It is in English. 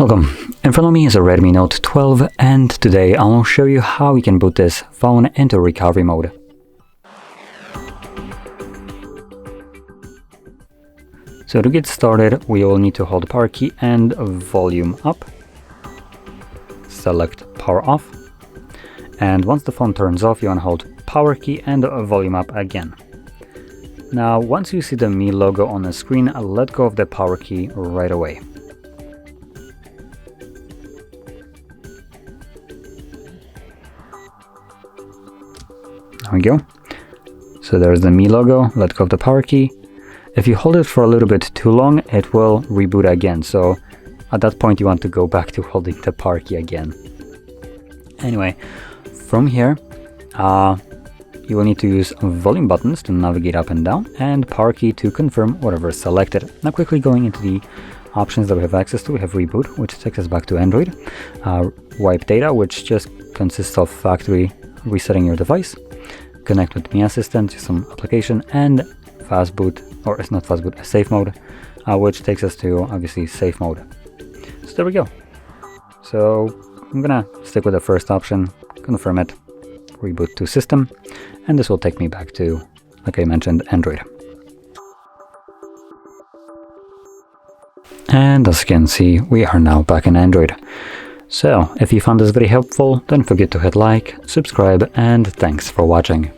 Welcome. In front of me is a Redmi Note 12 and today I will show you how you can boot this phone into recovery mode. So to get started, we will need to hold the power key and volume up. Select power off. And once the phone turns off, you want to hold power key and volume up again. Now, once you see the Mi logo on the screen, let go of the power key right away. There we go. So there's the Mi logo, let go of the power key. If you hold it for a little bit too long, it will reboot again. So at that point, you want to go back to holding the power key again. Anyway, from here, you will need to use volume buttons to navigate up and down and power key to confirm whatever is selected. Now quickly going into the options that we have access to, we have reboot, which takes us back to Android, wipe data, which just consists of factory resetting your device, connect with Mi Assistant, some application, and fast boot, or it's not fast boot, a safe mode, which takes us to obviously safe mode. So there we go. So I'm gonna stick with the first option, confirm it, reboot to system, and this will take me back to, like I mentioned, Android. And as you can see, we are now back in Android. So if you found this very helpful, don't forget to hit like, subscribe, and thanks for watching.